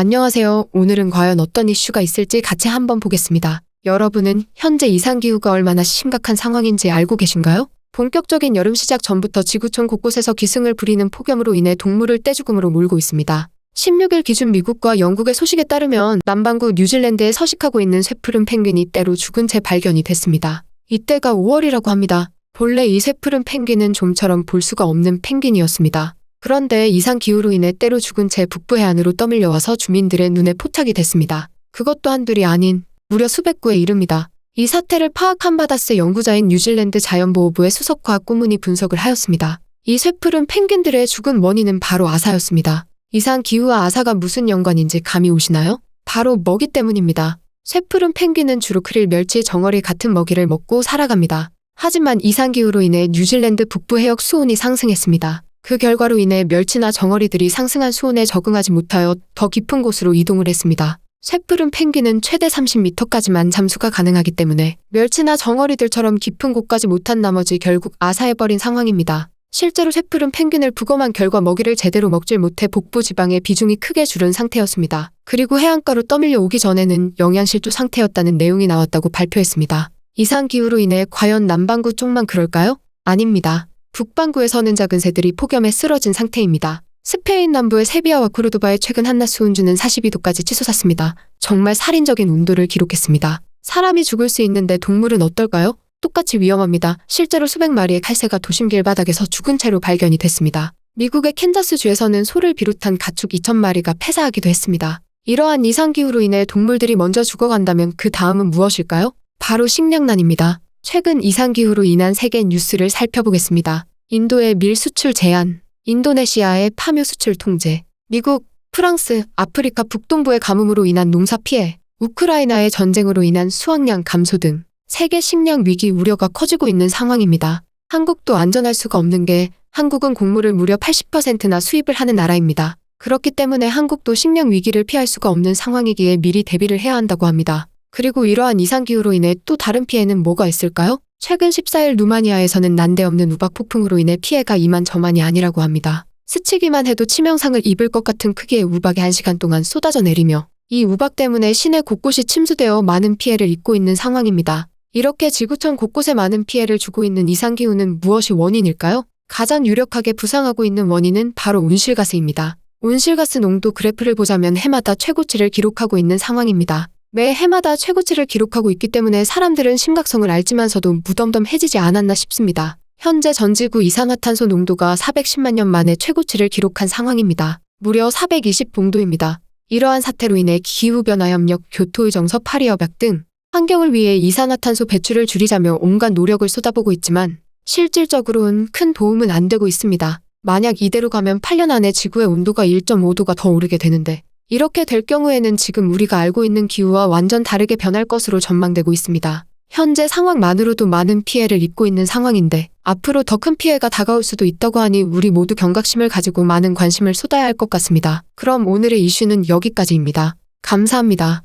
안녕하세요. 오늘은 과연 어떤 이슈가 있을지 같이 한번 보겠습니다. 여러분은 현재 이상기후가 얼마나 심각한 상황인지 알고 계신가요? 본격적인 여름 시작 전부터 지구촌 곳곳에서 기승을 부리는 폭염으로 인해 동물을 떼죽음으로 몰고 있습니다. 16일 기준 미국과 영국의 소식에 따르면 남반구 뉴질랜드에 서식하고 있는 쇠푸른 펭귄이 때로 죽은 채 발견이 됐습니다. 이때가 5월이라고 합니다. 본래 이 쇠푸른 펭귄은 좀처럼 볼 수가 없는 펭귄이었습니다. 그런데 이상기후로 인해 때로 죽은 채 북부 해안으로 떠밀려와서 주민들의 눈에 포착이 됐습니다. 그것도 한둘이 아닌 무려 수백 구에 이릅니다. 이 사태를 파악한 바다스 연구자인 뉴질랜드 자연보호부의 수석과학顧問이 분석을 하였습니다. 이 쇠푸른 펭귄들의 죽은 원인은 바로 아사였습니다. 이상기후와 아사가 무슨 연관인지 감이 오시나요? 바로 먹이 때문입니다. 쇠푸른 펭귄은 주로 크릴, 멸치, 정어리 같은 먹이를 먹고 살아갑니다. 하지만 이상기후로 인해 뉴질랜드 북부 해역 수온이 상승했습니다. 그 결과로 인해 멸치나 정어리들이 상승한 수온에 적응하지 못하여 더 깊은 곳으로 이동을 했습니다. 쇠푸른 펭귄은 최대 30m까지만 잠수가 가능하기 때문에 멸치나 정어리들처럼 깊은 곳까지 못한 나머지 결국 아사해버린 상황입니다. 실제로 쇠푸른 펭귄을 부검한 결과 먹이를 제대로 먹질 못해 복부 지방의 비중이 크게 줄은 상태였습니다. 그리고 해안가로 떠밀려 오기 전에는 영양실조 상태였다는 내용이 나왔다고 발표했습니다. 이상기후로 인해 과연 남반구 쪽만 그럴까요? 아닙니다. 북반구에서는 작은 새들이 폭염에 쓰러진 상태입니다. 스페인 남부의 세비야와 코르도바의 최근 한낮 수온주는 42도까지 치솟았습니다. 정말 살인적인 온도를 기록했습니다. 사람이 죽을 수 있는데 동물은 어떨까요? 똑같이 위험합니다. 실제로 수백 마리의 칼새가 도심 길바닥에서 죽은 채로 발견이 됐습니다. 미국의 캔자스주에서는 소를 비롯한 가축 2,000마리가 폐사하기도 했습니다. 이러한 이상기후로 인해 동물들이 먼저 죽어간다면 그 다음은 무엇일까요? 바로 식량난입니다. 최근 이상기후로 인한 세계 뉴스를 살펴보겠습니다. 인도의 밀 수출 제한, 인도네시아의 파묘 수출 통제, 미국, 프랑스, 아프리카 북동부의 가뭄으로 인한 농사 피해, 우크라이나의 전쟁으로 인한 수확량 감소 등 세계 식량 위기 우려가 커지고 있는 상황입니다. 한국도 안전할 수가 없는 게 한국은 곡물을 무려 80%나 수입을 하는 나라입니다. 그렇기 때문에 한국도 식량 위기를 피할 수가 없는 상황이기에 미리 대비를 해야 한다고 합니다. 그리고 이러한 이상기후로 인해 또 다른 피해는 뭐가 있을까요? 최근 14일 루마니아에서는 난데없는 우박 폭풍으로 인해 피해가 이만저만이 아니라고 합니다. 스치기만 해도 치명상을 입을 것 같은 크기의 우박이 1시간 동안 쏟아져 내리며 이 우박 때문에 시내 곳곳이 침수되어 많은 피해를 입고 있는 상황입니다. 이렇게 지구촌 곳곳에 많은 피해를 주고 있는 이상기후는 무엇이 원인일까요? 가장 유력하게 부상하고 있는 원인은 바로 온실가스입니다. 온실가스 농도 그래프를 보자면 해마다 최고치를 기록하고 있는 상황입니다. 매 해마다 최고치를 기록하고 있기 때문에 사람들은 심각성을 알지만서도 무덤덤해지지 않았나 싶습니다. 현재 전지구 이산화탄소 농도가 410만 년 만에 최고치를 기록한 상황입니다. 무려 420봉도입니다. 이러한 사태로 인해 기후변화협력, 교토의정서, 파리협약 등 환경을 위해 이산화탄소 배출을 줄이자며 온갖 노력을 쏟아보고 있지만 실질적으로는 큰 도움은 안 되고 있습니다. 만약 이대로 가면 8년 안에 지구의 온도가 1.5도가 더 오르게 되는데 이렇게 될 경우에는 지금 우리가 알고 있는 기후와 완전 다르게 변할 것으로 전망되고 있습니다. 현재 상황만으로도 많은 피해를 입고 있는 상황인데 앞으로 더 큰 피해가 다가올 수도 있다고 하니 우리 모두 경각심을 가지고 많은 관심을 쏟아야 할 것 같습니다. 그럼 오늘의 이슈는 여기까지입니다. 감사합니다.